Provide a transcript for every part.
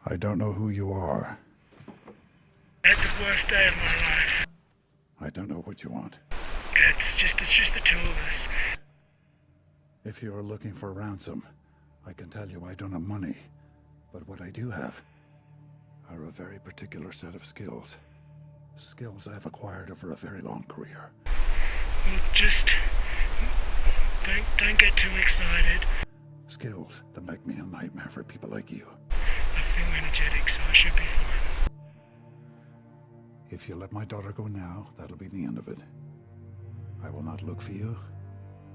I don't know who you are. I had the worst day of my life. I don't know what you want. It's just the two of us. If you are looking for ransom, I can tell you I don't have money. But what I do have are a very particular set of skills. Skills I've acquired over a very long career. Well, just don't get too excited. Skills that make me a nightmare for people like you. I feel energetic, so I should be fine. If you let my daughter go now, that'll be the end of it. I will not look for you.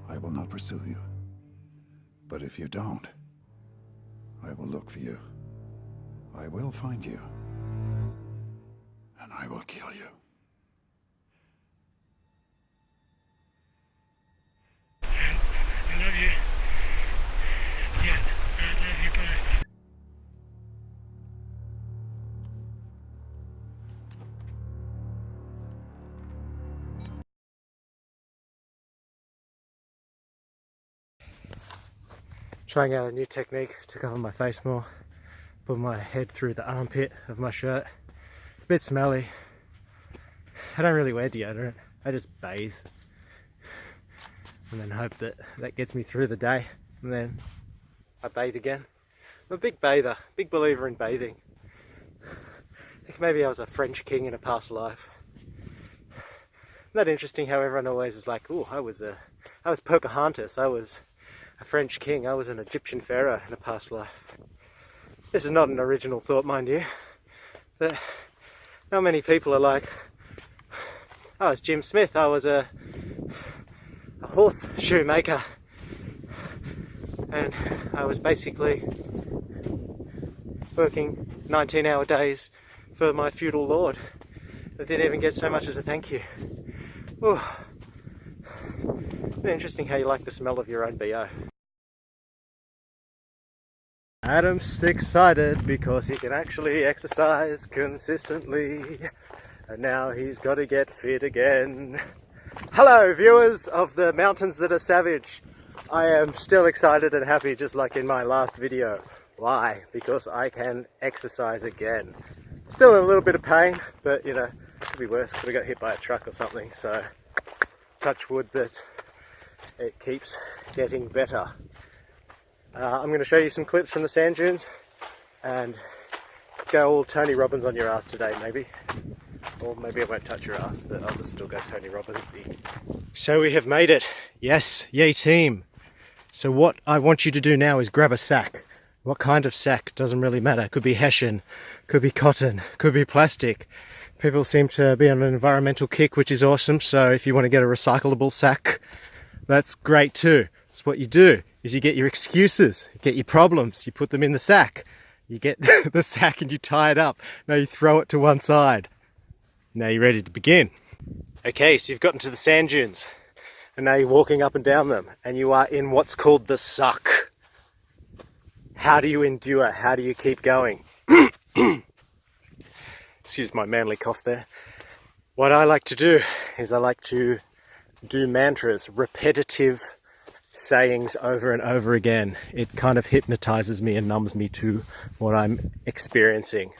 I will not pursue you. But if you don't, I will look for you. I will find you. And I will kill you. I love you. Yeah, I love you both. Trying out a new technique to cover my face more. Put my head through the armpit of my shirt. It's a bit smelly. I don't really wear deodorant. I just bathe. And then hope that that gets me through the day. And then I bathe again. I'm a big bather, big believer in bathing. I think maybe I was a French king in a past life. Isn't that interesting how everyone always is like, oh, I was Pocahontas, I was a French king, I was an Egyptian pharaoh in a past life. This is not an original thought, mind you, but not many people are like, I was Jim Smith, I was a horse shoemaker, and I was basically working 19-hour days for my feudal lord. I didn't even get so much as a thank you. Ooh. Interesting how you like the smell of your own BO. Adam's excited because he can actually exercise consistently, and now he's got to get fit again. Hello viewers of the mountains that are savage. I am still excited and happy just like in my last video. Why? Because I can exercise again. Still in a little bit of pain, but you know, could be worse. Could have got hit by a truck or something, so touch wood that it keeps getting better. I'm going to show you some clips from the sand dunes and go all Tony Robbins on your ass today, maybe. Or maybe I won't touch your ass, but I'll just still go Tony Robbins-y. So we have made it. Yes, yay team. So what I want you to do now is grab a sack. What kind of sack? Doesn't really matter. Could be hessian, could be cotton, could be plastic. People seem to be on an environmental kick, which is awesome. So if you want to get a recyclable sack, that's great too. So what you do is you get your excuses, you get your problems, you put them in the sack. You get the sack and you tie it up. Now you throw it to one side. Now you're ready to begin. Okay, so you've gotten to the sand dunes and now you're walking up and down them and you are in what's called the suck. How do you endure? How do you keep going? Excuse my manly cough there. What I like to do is I like to do mantras, repetitive sayings over and over again. It kind of hypnotizes me and numbs me to what I'm experiencing.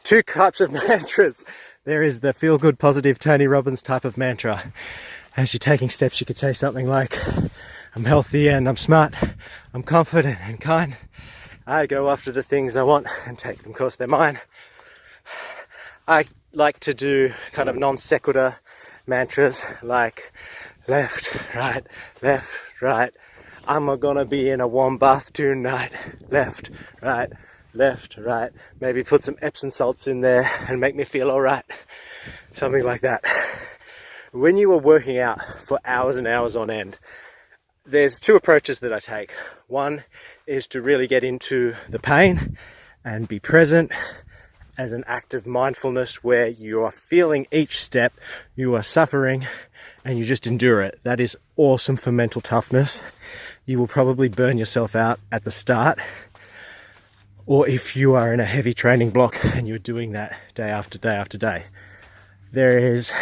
Two types of mantras. There is the feel-good, positive Tony Robbins type of mantra. As you're taking steps, you could say something like, I'm healthy and I'm smart, I'm confident and kind. I go after the things I want and take them because they're mine. I like to do kind of non sequitur mantras like left, right, I'm gonna be in a warm bath tonight, left, right, maybe put some Epsom salts in there and make me feel alright, something like that. When you are working out for hours and hours on end, there's two approaches that I take. One is to really get into the pain and be present as an act of mindfulness where you are feeling each step, you are suffering, and you just endure it. That is awesome for mental toughness. You will probably burn yourself out at the start, or if you are in a heavy training block and you're doing that day after day after day. There is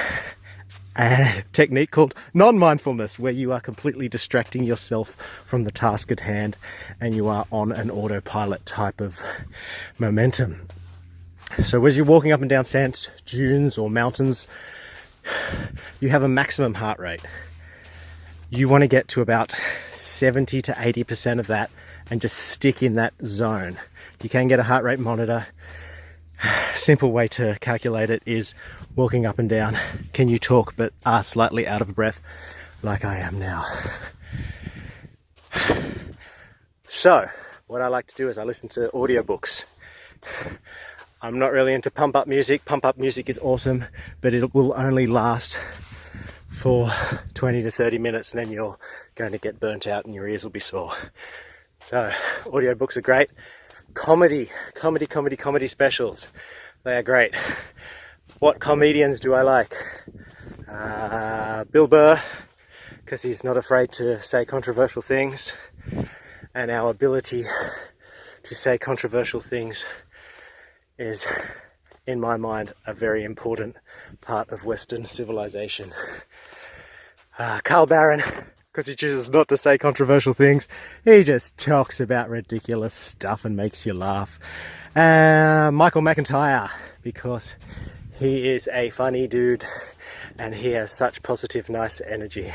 a technique called non-mindfulness, where you are completely distracting yourself from the task at hand and you are on an autopilot type of momentum. So as you're walking up and down sand dunes or mountains, you have a maximum heart rate. You want to get to about 70 to 80% of that and just stick in that zone. You can get a heart rate monitor. Simple way to calculate it is walking up and down. Can you talk but are slightly out of breath like I am now? So what I like to do is I listen to audiobooks. I'm not really into pump up music. Pump up music is awesome, but it will only last for 20 to 30 minutes and then you're going to get burnt out and your ears will be sore. So audiobooks are great. Comedy specials. They are great. What comedians do I like? Bill Burr, because he's not afraid to say controversial things, and our ability to say controversial things is, in my mind, a very important part of Western civilization. Carl Barron, because he chooses not to say controversial things. He just talks about ridiculous stuff and makes you laugh. Michael McIntyre, because he is a funny dude and he has such positive, nice energy.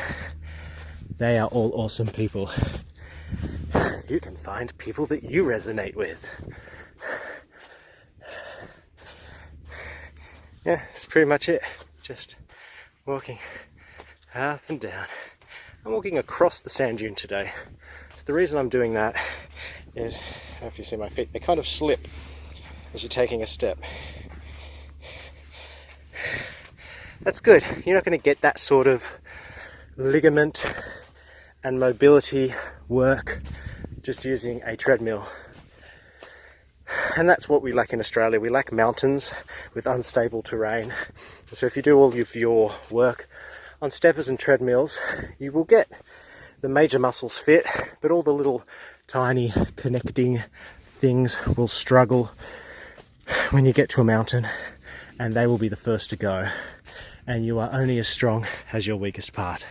They are all awesome people. You can find people that you resonate with. Yeah, that's pretty much it. Just walking up and down. I'm walking across the sand dune today. So the reason I'm doing that is, I don't know if you see my feet, they kind of slip as you're taking a step. That's good. You're not going to get that sort of ligament and mobility work just using a treadmill. And that's what we lack in Australia. We lack mountains with unstable terrain. So if you do all of your work on steppers and treadmills, you will get the major muscles fit, but all the little tiny connecting things will struggle when you get to a mountain, and they will be the first to go. And you are only as strong as your weakest part.